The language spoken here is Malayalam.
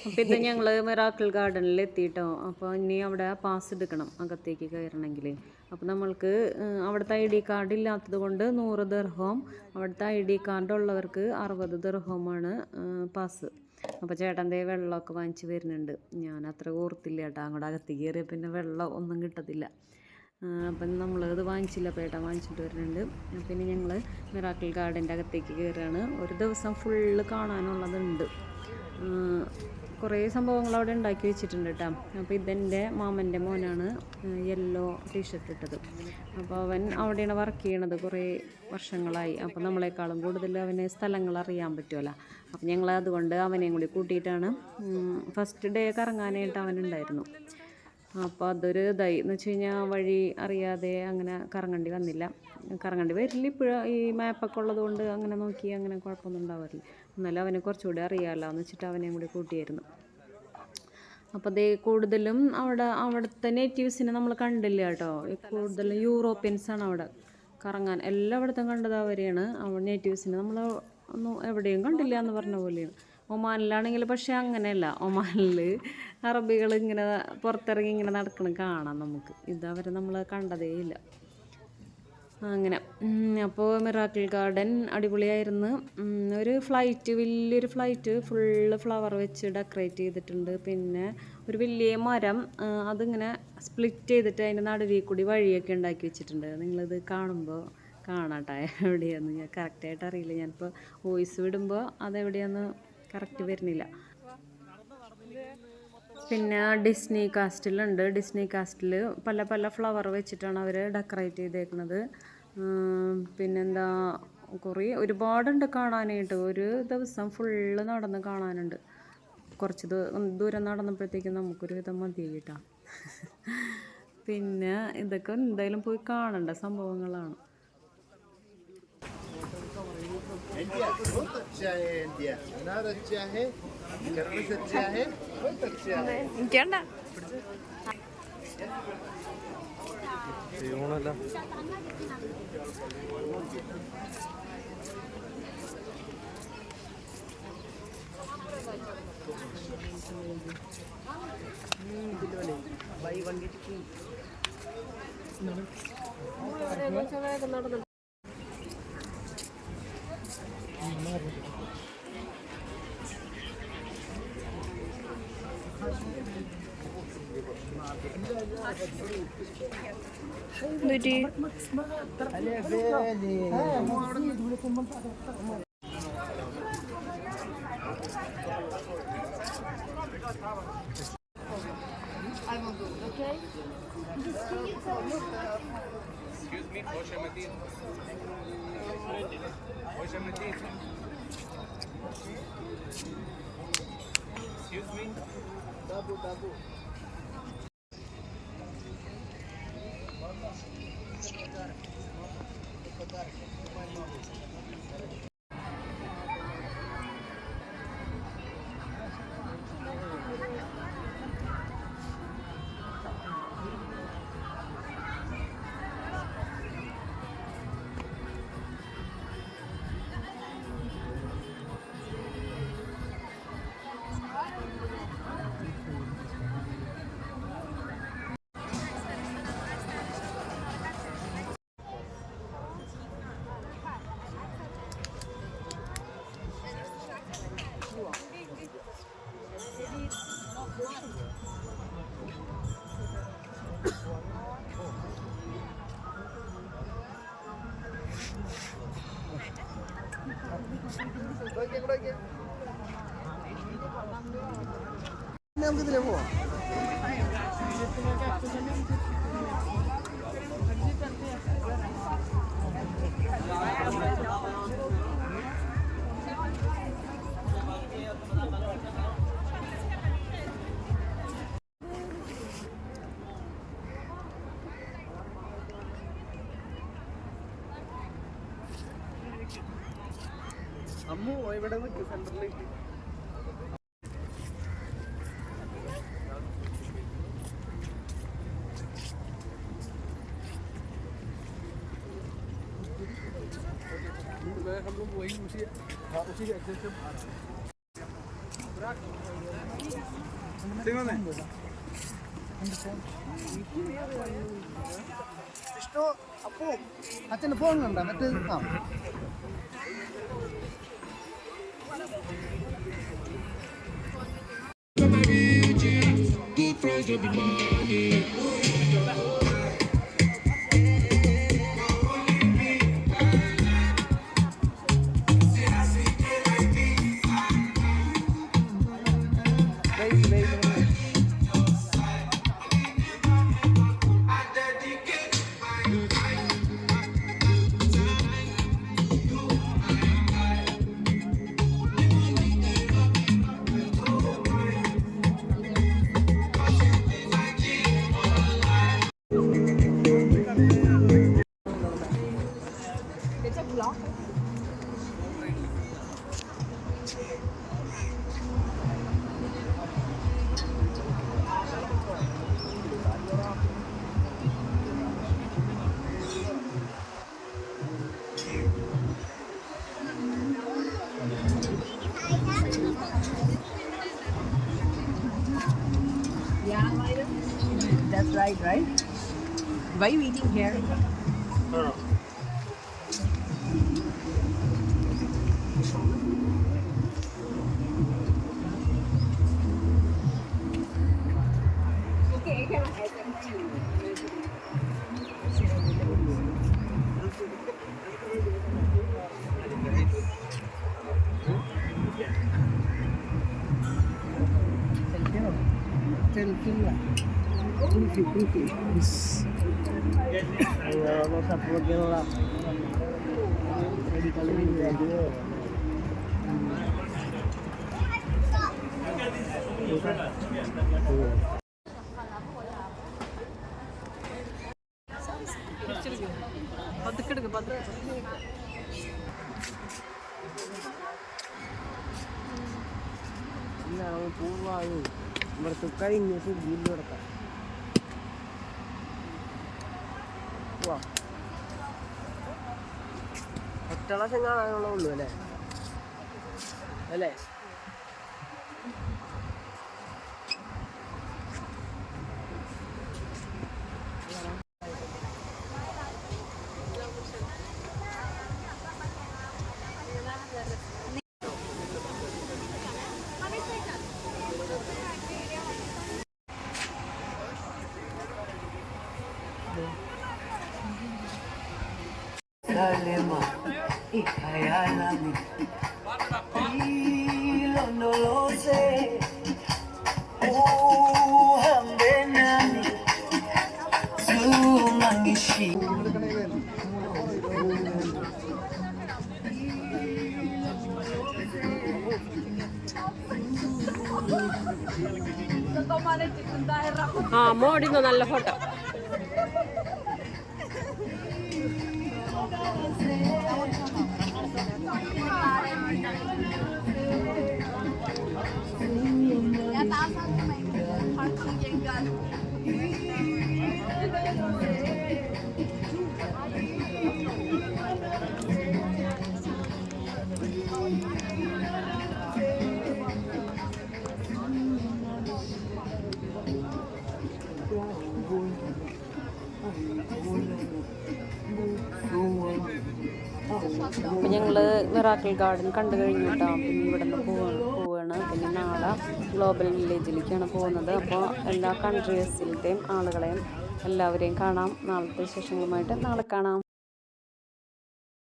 അപ്പോൾ ഇത് ഞങ്ങൾ മിറാക്കിൾ ഗാർഡനിൽ എത്തിയിട്ടോ. അപ്പോൾ ഇനി അവിടെ പാസ് എടുക്കണം അകത്തേക്ക് കയറണമെങ്കിൽ. അപ്പോൾ നമ്മൾക്ക് അവിടുത്തെ ID കാർഡ് ഇല്ലാത്തത് കൊണ്ട് 100 ദിർഹം, അവിടുത്തെ ID കാർഡ് ഉള്ളവർക്ക് 60 ദിർഹമാണ് പാസ്. അപ്പോൾ ചേട്ടൻ ദേ വെള്ളമൊക്കെ വാങ്ങിച്ച് വരുന്നുണ്ട്. ഞാൻ അത്ര ഓർത്തില്ല കേട്ടോ, അങ്ങോട്ട് അകത്തേക്ക് കയറിയ പിന്നെ വെള്ളം ഒന്നും കിട്ടത്തില്ല. അപ്പം നമ്മളത് വാങ്ങിച്ചില്ല, പേട്ട വാങ്ങിച്ചിട്ട് വരുന്നുണ്ട്. പിന്നെ ഞങ്ങൾ മിറാക്കിൾ ഗാർഡൻ്റെ അകത്തേക്ക് കയറുകയാണ്. ഒരു ദിവസം ഫുള്ള് കാണാനുള്ളതുണ്ട്. കുറേ സംഭവങ്ങൾ അവിടെ ഉണ്ടാക്കി വെച്ചിട്ടുണ്ട് കേട്ടോ. അപ്പോൾ ഇതെൻ്റെ മാമൻ്റെ മോനാണ് യെല്ലോ ടീഷർട്ട് ഇട്ടത്. അപ്പോൾ അവൻ അവിടെയാണ് വർക്ക് ചെയ്യണത് കുറേ വർഷങ്ങളായി. അപ്പോൾ നമ്മളെക്കാളും കൂടുതൽ അവന് സ്ഥലങ്ങൾ അറിയാൻ പറ്റുമല്ലോ. അപ്പോൾ ഞങ്ങൾ അതുകൊണ്ട് അവനെയും കൂടി കൂട്ടിയിട്ടാണ്. ഫസ്റ്റ് ഡേ കറങ്ങാനായിട്ട് അവനുണ്ടായിരുന്നു. അപ്പോൾ അതൊരു ഇതായി എന്ന് വെച്ച് കഴിഞ്ഞാൽ വഴി അറിയാതെ അങ്ങനെ കറങ്ങേണ്ടി വന്നില്ല. കറങ്ങേണ്ടി വരില്ല ഇപ്പോഴും, ഈ മാപ്പൊക്കെ ഉള്ളത് കൊണ്ട് അങ്ങനെ നോക്കി അങ്ങനെ കുഴപ്പമൊന്നും ഉണ്ടാവാറില്ല. എന്നാലും അവന് കുറച്ചുകൂടി അറിയാമല്ലോ എന്ന് വെച്ചിട്ട് അവനെയും കൂടി കൂട്ടിയായിരുന്നു. അപ്പോൾ അതേ കൂടുതലും അവിടുത്തെ നേറ്റീവ്സിനെ നമ്മൾ കണ്ടില്ല കേട്ടോ. കൂടുതലും യൂറോപ്യൻസാണ് അവിടെ കറങ്ങാൻ. എല്ലായിടത്തും കണ്ടത് അവരെയാണ്. നേറ്റീവ്സിനെ നമ്മൾ ഒന്നും എവിടെയും കണ്ടില്ല എന്ന് പറഞ്ഞ പോലെയാണ്. ഒമാനിലാണെങ്കിൽ പക്ഷേ അങ്ങനെയല്ല. ഒമാനിൽ അറബികൾ ഇങ്ങനെ പുറത്തിറങ്ങി ഇങ്ങനെ നടക്കണം കാണാം നമുക്ക്. ഇതവരെ നമ്മൾ കണ്ടതേ ഇല്ല അങ്ങനെ. അപ്പോൾ മിറാക്കിൾ ഗാർഡൻ അടിപൊളിയായിരുന്നു. ഒരു ഫ്ലൈറ്റ്, വലിയൊരു ഫ്ലൈറ്റ് ഫുള്ള് ഫ്ലവർ വെച്ച് ഡെക്കറേറ്റ് ചെയ്തിട്ടുണ്ട്. പിന്നെ ഒരു വലിയ മരം, അതിങ്ങനെ സ്പ്ലിറ്റ് ചെയ്തിട്ട് അതിൻ്റെ നടുവിൽ കൂടി വഴിയൊക്കെ ഉണ്ടാക്കി വെച്ചിട്ടുണ്ട്. നിങ്ങളിത് കാണുമ്പോൾ കാണാട്ടെ എവിടെയാണെന്ന്. ഞാൻ കറക്റ്റായിട്ട് അറിയില്ല. ഞാനിപ്പോൾ വോയിസ് വിടുമ്പോൾ അതെവിടെയാണെന്ന് കറക്റ്റ് വരുന്നില്ല. പിന്നെ ഡിസ്നി കാസ്റ്റിലുണ്ട്. ഡിസ്നി കാസ്റ്റിൽ പല പല ഫ്ലവർ വെച്ചിട്ടാണ് അവർ ഡെക്കറേറ്റ് ചെയ്തേക്കുന്നത്. പിന്നെന്താ കുറേ ഒരുപാടുണ്ട് കാണാനായിട്ട്. ഒരു ദിവസം ഫുള്ള് നടന്ന് കാണാനുണ്ട്. കുറച്ച് ദൂരം നടന്നപ്പോഴത്തേക്കും നമുക്കൊരു വിധം മതി കേട്ടോ. പിന്നെ ഇതൊക്കെ എന്തായാലും പോയി കാണേണ്ട സംഭവങ്ങളാണ്. बहुत अच्छा है इंडिया, अनार अच्छा है, खरबूज अच्छा है, बहुत अच्छा है. എനിക്കണ്ട Excuse me, Hoshamadin. Hoshamadin. Excuse me. Tabu. നമുക്കിതിലേ പോവാം. അമ്മു ഇവിടെ നിൽക്കും സെന്ററിലേക്ക്. हम लोग वही उसी के एग्जैक्ट വിഷ്ണു അപ്പു അച്ഛൻ്റെ ഫോൺ കണ്ടോ മറ്റേ ആ That's right, right? Why are you eating here? പൂവായോ ഇവിടുത്തെ കഴിഞ്ഞിട്ട് വീട്ടിൽ കിടക്കാം ഒറ്റളക്ഷം കാണാനുള്ള ഉള്ളൂ അല്ലേ അല്ലേ Kalema ikayalami ilondoloze uhambe nami zumangishi മോടിന്നു നല്ല ഫോട്ടോ. അപ്പം ഞങ്ങൾ മിറാക്കിൾ ഗാർഡൻ കണ്ടു കഴിഞ്ഞു കേട്ടോ. പിന്നെ ഇവിടെ നിന്ന് പോവാണ്. പിന്നെ നാളെ ഗ്ലോബൽ വില്ലേജിലേക്കാണ് പോകുന്നത്. അപ്പോൾ എല്ലാ കൺട്രീസിലത്തെയും ആളുകളെയും എല്ലാവരെയും കാണാം. നാളത്തെ വിശേഷങ്ങളുമായിട്ട് നാളെ കാണാം.